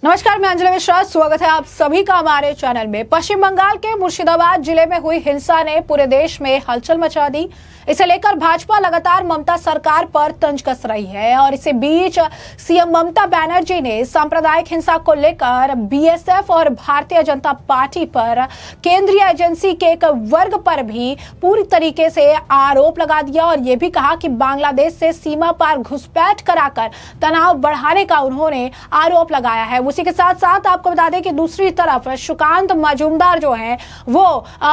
नमस्कार, मैं अंजलि मिश्रा। स्वागत है आप सभी का हमारे चैनल में। पश्चिम बंगाल के मुर्शिदाबाद जिले में हुई हिंसा ने पूरे देश में हलचल मचा दी। इसे लेकर भाजपा लगातार ममता सरकार पर तंज कस रही है और इसी बीच सीएम ममता बनर्जी ने सांप्रदायिक हिंसा को लेकर बीएसएफ और भारतीय जनता पार्टी पर केंद्रीय एजेंसी के एक वर्ग पर भी पूरी तरीके से आरोप लगा दिया और यह भी कहा कि बांग्लादेश से सीमा पार घुसपैठ कराकर तनाव बढ़ाने का उन्होंने आरोप लगाया है। उसी के साथ साथ आपको बता दें कि दूसरी तरफ सुकांत मजूमदार जो है वो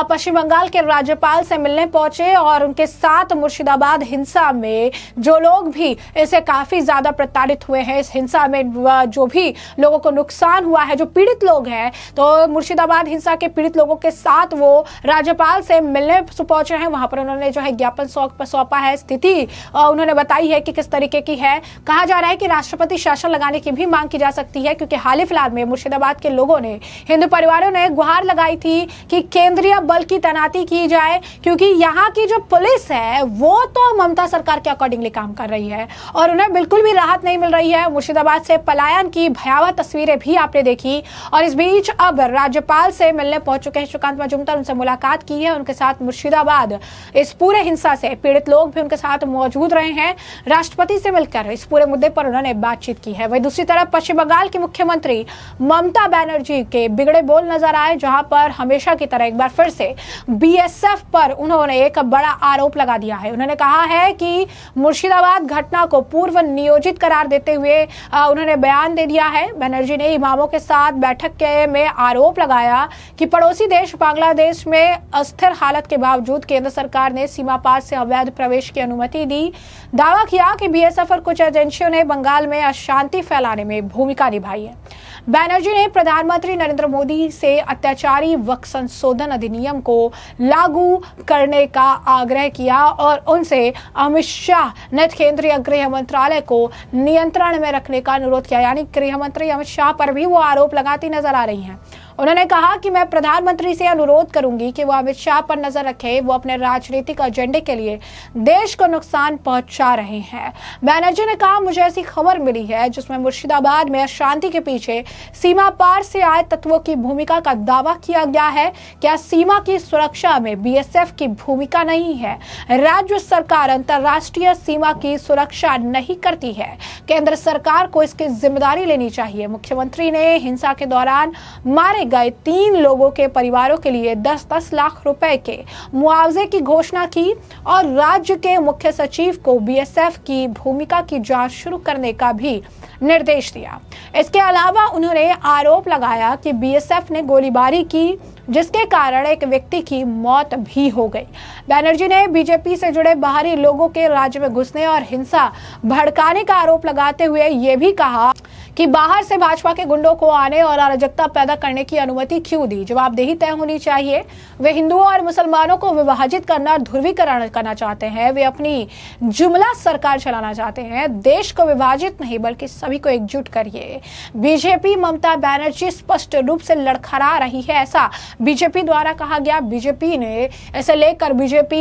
पश्चिम बंगाल के राज्यपाल से मिलने पहुंचे और उनके साथ मुर्शिदाबाद हिंसा में जो लोग भी इसे काफी ज्यादा प्रताड़ित हुए हैं, इस हिंसा में जो भी लोगों को नुकसान हुआ है, जो पीड़ित लोग हैं, तो मुर्शिदाबाद हिंसा के पीड़ित लोगों के साथ वो राज्यपाल से मिलने पहुंचे हैं। वहां पर उन्होंने जो है ज्ञापन सौंपा है। स्थिति उन्होंने बताई है कि किस तरीके की है। कहा जा रहा है कि राष्ट्रपति शासन लगाने की भी मांग की जा सकती है, क्योंकि हाल ही फिलहाल में मुर्शिदाबाद के लोगों ने, हिंदू परिवारों ने गुहार लगाई थी कि केंद्रीय बल की तैनाती की जाए, क्योंकि यहाँ की जो पुलिस है वो तो ममता सरकार के अकॉर्डिंगली काम कर रही है और उन्हें बिल्कुल भी राहत नहीं मिल रही है। मुर्शिदाबाद से पलायन की भयावह तस्वीरें भी आपने देखी और इस बीच अब राज्यपाल से मिलने पहुंच चुके हैं सुकांत मजूमदार। उनसे मुलाकात की है, उनके साथ मुर्शिदाबाद इस पूरे हिंसा से पीड़ित लोग भी उनके साथ मौजूद रहे हैं। राष्ट्रपति से मिलकर इस पूरे मुद्दे पर उन्होंने बातचीत की है। वहीं दूसरी तरफ पश्चिम बंगाल के मुख्यमंत्री ममता बनर्जी के बिगड़े बोल नजर आए, जहां पर हमेशा की तरह एक बार फिर से बीएसएफ पर उन्होंने एक बड़ा आरोप लगा दिया है। उन्होंने कहा है कि मुर्शिदाबाद घटना को पूर्व नियोजित करार देते हुए उन्होंने बयान दे दिया है। बनर्जी ने इमामों के साथ बैठक में आरोप लगाया कि पड़ोसी देश बांग्लादेश में अस्थिर हालत के बावजूद केंद्र सरकार ने सीमा पार से अवैध प्रवेश की अनुमति दी। दावा किया कि बीएसएफ और कुछ एजेंसियों ने बंगाल में अशांति फैलाने में भूमिका निभाई है। बनर्जी ने प्रधानमंत्री नरेंद्र मोदी से अत्याचारी वक्फ संशोधन अधिनियम को लागू करने का आग्रह किया और उनसे अमित शाह ने केंद्रीय गृह मंत्रालय को नियंत्रण में रखने का अनुरोध किया। यानी गृह मंत्री अमित शाह पर भी वो आरोप लगाती नजर आ रही हैं। उन्होंने कहा कि मैं प्रधानमंत्री से अनुरोध करूंगी कि वो अमित शाह पर नजर रखे, वो अपने राजनीतिक एजेंडे के लिए देश को नुकसान पहुंचा रहे हैं। बनर्जी ने कहा, मुझे ऐसी खबर मिली है जिसमें मुर्शिदाबाद में अशांति के पीछे सीमा पार से आए तत्वों की भूमिका का दावा किया गया है। क्या सीमा की सुरक्षा में बीएसएफ की भूमिका नहीं है? राज्य सरकार अंतर्राष्ट्रीय सीमा की सुरक्षा नहीं करती है। केंद्र सरकार को इसकी जिम्मेदारी लेनी चाहिए। मुख्यमंत्री ने हिंसा के दौरान मारे गए 3 लोगों के परिवारों के लिए 10-10 लाख रुपए के मुआवजे की घोषणा की और राज्य के मुख्य सचिव को बीएसएफ की भूमिका की जांच शुरू करने का भी निर्देश दिया। इसके अलावा उन्होंने आरोप लगाया कि बीएसएफ ने गोलीबारी की, जिसके कारण एक व्यक्ति की मौत भी हो गई। बनर्जी ने बीजेपी से जुड़े बाहरी लोगों के राज्य में घुसने और हिंसा भड़काने का आरोप लगाते हुए यह भी कहा कि बाहर से भाजपा के गुंडों को आने और अराजकता पैदा करने की अनुमति क्यों दी? जवाबदेही तय होनी चाहिए। वे हिंदुओं और मुसलमानों को विभाजित करना, ध्रुवीकरण करना चाहते हैं। वे अपनी जुमला सरकार चलाना चाहते हैं। देश को विभाजित नहीं बल्कि सभी को एकजुट करिए। बीजेपी ममता बनर्जी स्पष्ट रूप से लड़खड़ा रही है, ऐसा बीजेपी द्वारा कहा गया। बीजेपी ने ऐसे लेकर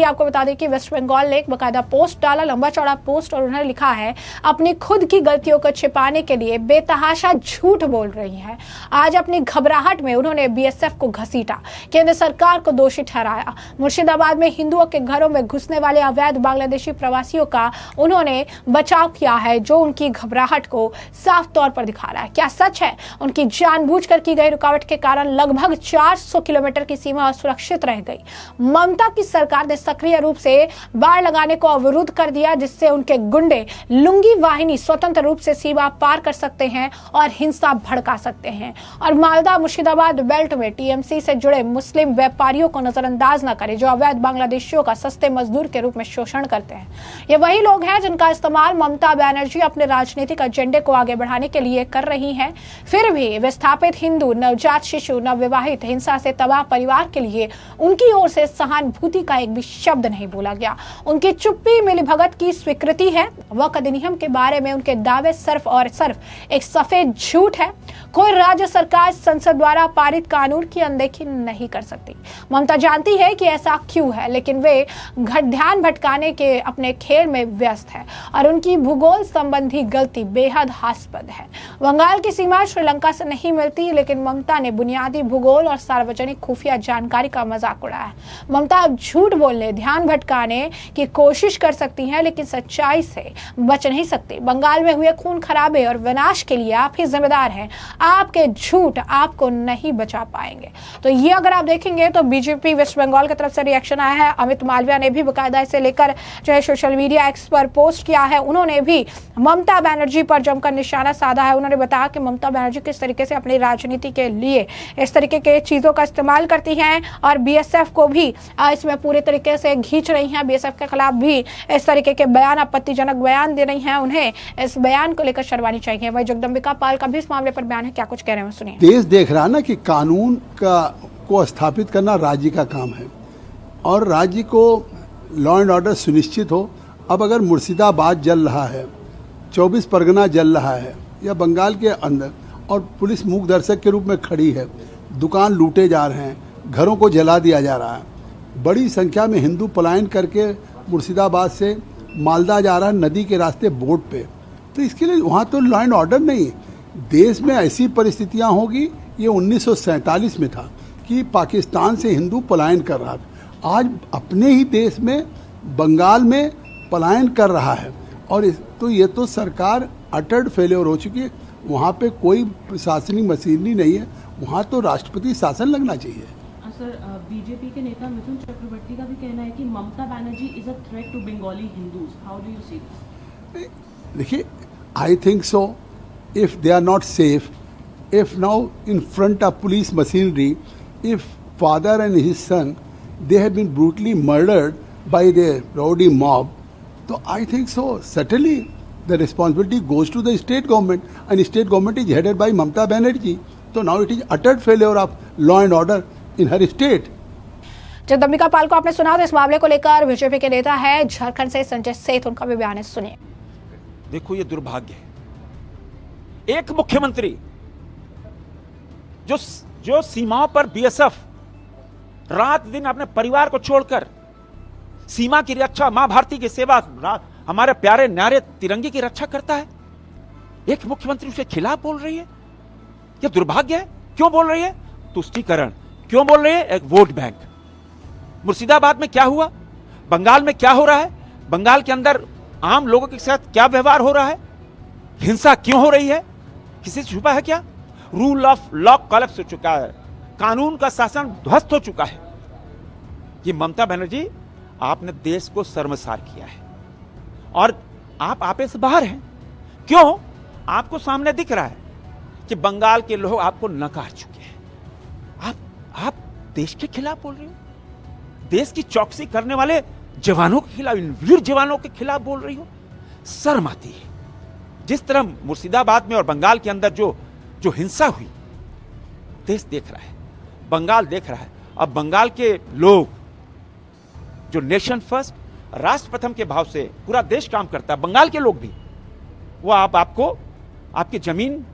आपको बता दें कि वेस्ट बंगाल ने एक बकायदा पोस्ट डाला, लंबा चौड़ा पोस्ट, और उन्होंने लिखा है, अपनी खुद की गलतियों को छिपाने के लिए बेतहाशा झूठ बोल रही है। आज अपनी घबराहट में उन्होंने बीएसएफ को घसीटा, केंद्र सरकार को दोषी ठहराया। मुर्शिदाबाद में हिंदुओं के घरों में घुसने वाले अवैध बांग्लादेशी प्रवासियों का उन्होंने बचाव किया है, जो उनकी घबराहट को साफ तौर पर दिखा रहा है। क्या सच है उनकी जानबूझकर की गई रुकावट के कारण लगभग 400 किलोमीटर की सीमा असुरक्षित रह गई? ममता की सरकार ने सक्रिय रूप से बाड़ लगाने को अवरुद्ध कर दिया, जिससे उनके गुंडे लुंगी वाहिनी स्वतंत्र रूप से सीमा पार कर सकते हैं और हिंसा भड़का सकते हैं। और मालदा मुर्शिदाबाद बेल्ट में टीएमसी से जुड़े मुस्लिम व्यापारियों को नजरअंदाज न करें, जो अवैध बांग्लादेशियों का सस्ते मजदूर के रूप में शोषण करते हैं। ये वही लोग हैं जिनका इस्तेमाल ममता बनर्जी अपने राजनीतिक एजेंडे को आगे बढ़ाने के लिए कर रही है। फिर भी विस्थापित हिंदू, नवजात शिशु, नवविवाहित, हिंसा से तबाह परिवार के लिए उनकी ओर से सहानुभूति का एक भी शब्द नहीं बोला गया। उनकी चुप्पी मिलीभगत की स्वीकृति है। वक्फ अधिनियम के बारे में उनके दावे सिर्फ और सिर्फ एक एक सफेद झूठ है। कोई राज्य सरकार संसद द्वारा पारित कानून की अनदेखी नहीं कर सकती। ममता जानती है कि ऐसा क्यों है, लेकिन वे ध्यान भटकाने के अपने खेल में व्यस्त है और उनकी भूगोल संबंधी गलती बेहद हास्यास्पद है। बंगाल की सीमा श्रीलंका से नहीं मिलती, लेकिन ममता ने बुनियादी भूगोल और सार्वजनिक खुफिया जानकारी का मजाक उड़ाया है। ममता झूठ बोलने, ध्यान भटकाने की कोशिश कर सकती हैं, लेकिन सच्चाई से बच नहीं सकती। बंगाल में हुए खून खराबे और विनाश के लिए आप ही जिम्मेदार हैं। आपके झूठ आपको नहीं बचा पाएंगे। तो ये अगर आप देखेंगे तो बीजेपी वेस्ट बंगाल की तरफ से रिएक्शन आया है। अमित मालविया ने भी बकायदा इसे लेकर जो है सोशल मीडिया एक्स पर पोस्ट किया है। उन्होंने भी ममता बनर्जी पर जमकर निशाना साधा है। उन्होंने बताया कि ममता बनर्जी किस तरीके से अपनी राजनीति के लिए इस तरीके के चीजों का इस्तेमाल करती हैं और बीएसएफ को भी इसमें पूरे तरीके से खींच रही हैं। बीएसएफ के खिलाफ भी इस तरीके के बयान, आपत्तिजनक बयान दे रही हैं। उन्हें इस बयान को लेकर शर्मानी चाहिए। वही जगदम्बिका पाल का भी इस मामले पर बयान है, क्या कुछ कह रहे हैं सुनिए। देश देख रहा ना कि कानून को स्थापित करना राज्य का काम है और राज्य को लॉ एंड ऑर्डर सुनिश्चित हो। अब अगर मुर्शिदाबाद जल रहा है, 24 परगना जल रहा है या बंगाल के अंदर, और पुलिस मूक दर्शक के रूप में खड़ी है, दुकान लूटे जा रहे हैं, घरों को जला दिया जा रहा है, बड़ी संख्या में हिंदू पलायन करके मुर्शिदाबाद से मालदा जा रहा है नदी के रास्ते बोट पे, तो इसके लिए वहाँ तो लॉ एंड ऑर्डर नहीं। देश में ऐसी परिस्थितियाँ होगी, ये 1947 में था कि पाकिस्तान से हिंदू पलायन कर रहा था। आज अपने ही देश में बंगाल में पलायन कर रहा है और तो ये तो सरकार अटर्ड फेल्योर हो चुकी है। वहाँ पे कोई प्रशासनिक मशीनरी नहीं है, वहाँ तो राष्ट्रपति शासन लगना चाहिए। सर, बीजेपी के नेता मिथुन चक्रवर्ती का भी कहना है कि Mamata Banerjee is a threat to Bengali Hindus. How do you see this? देखिए, I think so if they are not safe, if now in front of police machinery, if father and his son, they have been brutally murdered by their rowdy mob, so I think so certainly the responsibility goes to the state government, and state government is headed by Mamata Banerjee. So now it is utter failure of law and order in her state. Jagdambika Pal को आपने सुना, तो इस मामले को लेकर BJP के नेता है झारखंड से संजय सेठ, उनका भी बयान है, सुनिए। देखो, ये दुर्भाग्य है, एक मुख्यमंत्री जो सीमाओं पर बीएसएफ रात दिन अपने परिवार को छोड़कर सीमा की रक्षा, मां भारती की सेवा, हमारे प्यारे न्यारे तिरंगे की रक्षा करता है, एक मुख्यमंत्री उसके खिलाफ बोल रही है। यह दुर्भाग्य है। क्यों बोल रही है? तुष्टीकरण। क्यों बोल रही है? एक वोट बैंक। मुर्शिदाबाद में क्या हुआ, बंगाल में क्या हो रहा है, बंगाल के अंदर आम लोगों के साथ क्या व्यवहार हो रहा है, हिंसा क्यों हो रही है, किसी से छुपा है क्या? रूल ऑफ लॉ कोलैप्स हो चुका है, कानून का शासन ध्वस्त हो चुका है। ये ममता बनर्जी, आपने देश को शर्मसार किया है और आप आपे से बाहर हैं। क्यों? आपको सामने दिख रहा है कि बंगाल के लोग आपको नकार चुके हैं। आप देश के खिलाफ बोल रहे हो, देश की चौकसी करने वाले जवानों के खिलाफ, वीर जवानों के खिलाफ बोल रही हो। शर्म आती है। जिस तरह मुर्शिदाबाद में और बंगाल के अंदर जो हिंसा हुई, देश देख रहा है, बंगाल देख रहा है। अब बंगाल के लोग जो नेशन फर्स्ट, राष्ट्र प्रथम के भाव से पूरा देश काम करता है, बंगाल के लोग भी, वो आपको आपकी जमीन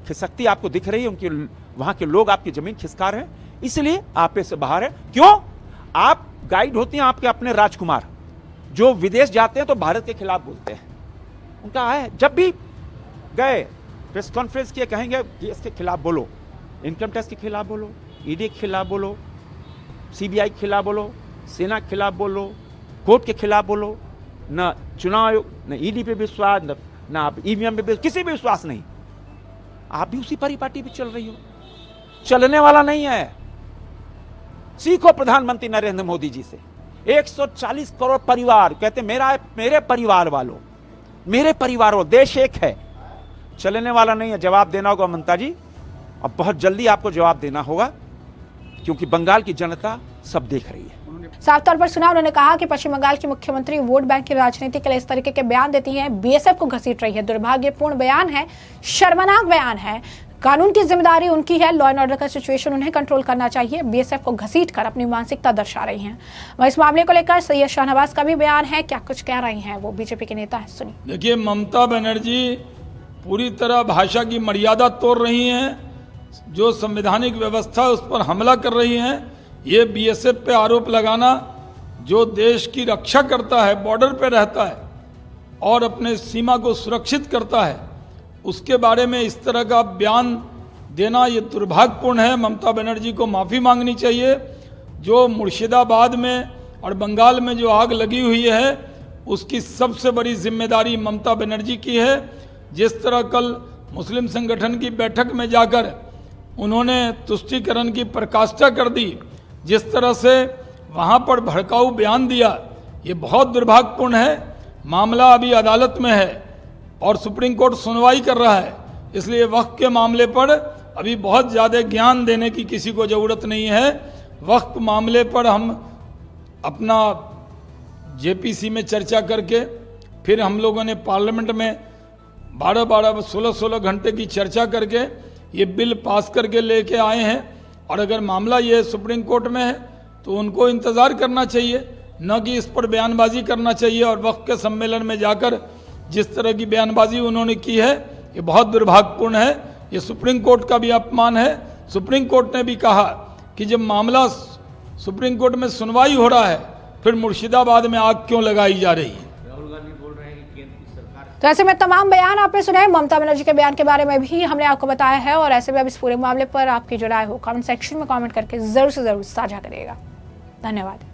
खिसकती आपको दिख रही है, उनके वहां के लोग आपकी जमीन खिसका रहे हैं, इसलिए आपे से बाहर है। क्यों? आप गाइड होती हैं, आपके अपने राजकुमार जो विदेश जाते हैं तो भारत के खिलाफ बोलते हैं। उनका है, जब भी गए प्रेस कॉन्फ्रेंस किए, कहेंगे कि इसके खिलाफ बोलो, इनकम टैक्स के खिलाफ बोलो, ईडी के खिलाफ बोलो, सीबीआई के खिलाफ बोलो, सेना के खिलाफ बोलो, कोर्ट के खिलाफ बोलो। न चुनाव आयोग, न ईडी पे विश्वास, न आप ईवीएम पे किसी भी विश्वास नहीं। आप भी उसी परिपाटी पे चल रही हो, चलने वाला नहीं है। सीखो प्रधानमंत्री नरेंद्र मोदी जी से। 140 करोड़ परिवार कहते मेरे परिवार वालों, मेरे परिवार वालों, देश एक है, चलने वाला नहीं है। जवाब देना होगा ममता जी, अब बहुत जल्दी आपको जवाब देना होगा, क्योंकि बंगाल की जनता सब देख रही है। साफ तौर पर सुना, उन्होंने कहा कि पश्चिम बंगाल की मुख्यमंत्री वोट बैंक की राजनीति के लिए इस तरीके के बयान देती हैं, बीएसएफ को घसीट रही है। दुर्भाग्यपूर्ण बयान है, शर्मनाक बयान है। कानून की जिम्मेदारी उनकी है, लॉ एंड ऑर्डर का सिचुएशन उन्हें कंट्रोल करना चाहिए। बीएसएफ को घसीट कर अपनी मानसिकता दर्शा रही हैं। वह इस मामले को लेकर सैयद शाहनवाज का भी बयान है, क्या कुछ कह रही हैं वो बीजेपी के नेता है, सुनिए। देखिए, ममता बनर्जी पूरी तरह भाषा की मर्यादा तोड़ रही हैं, जो संवैधानिक व्यवस्था है उस पर हमला कर रही हैं। ये बीएसएफ पे आरोप लगाना, जो देश की रक्षा करता है, बॉर्डर पे रहता है और अपने सीमा को सुरक्षित करता है, उसके बारे में इस तरह का बयान देना ये दुर्भाग्यपूर्ण है। ममता बनर्जी को माफ़ी मांगनी चाहिए। जो मुर्शिदाबाद में और बंगाल में जो आग लगी हुई है, उसकी सबसे बड़ी जिम्मेदारी ममता बनर्जी की है। जिस तरह कल मुस्लिम संगठन की बैठक में जाकर उन्होंने तुष्टीकरण की प्रकाष्ठा कर दी, जिस तरह से वहाँ पर भड़काऊ बयान दिया, ये बहुत दुर्भाग्यपूर्ण है। मामला अभी अदालत में है और सुप्रीम कोर्ट सुनवाई कर रहा है, इसलिए वक्फ के मामले पर अभी बहुत ज़्यादा ज्ञान देने की किसी को ज़रूरत नहीं है। वक्फ मामले पर हम अपना जेपीसी में चर्चा करके फिर हम लोगों ने पार्लियामेंट में 16 घंटे की चर्चा करके ये बिल पास करके लेके आए हैं। और अगर मामला ये सुप्रीम कोर्ट में है तो उनको इंतज़ार करना चाहिए, न कि इस पर बयानबाजी करना चाहिए। और वक्फ के सम्मेलन में जाकर जिस तरह की बयानबाजी उन्होंने की है, ये बहुत दुर्भाग्यपूर्ण है। ये सुप्रीम कोर्ट का भी अपमान है। सुप्रीम कोर्ट ने भी कहा कि जब मामला सुप्रीम कोर्ट में सुनवाई हो रहा है, फिर मुर्शिदाबाद में आग क्यों लगाई जा रही है। तो ऐसे में तमाम बयान आपने सुने, ममता बनर्जी के बयान के बारे में भी हमने आपको बताया है। और ऐसे में अब इस पूरे मामले पर आपकी जो राय हो कमेंट सेक्शन में कमेंट करके जरूर से जरूर साझा करिएगा। धन्यवाद।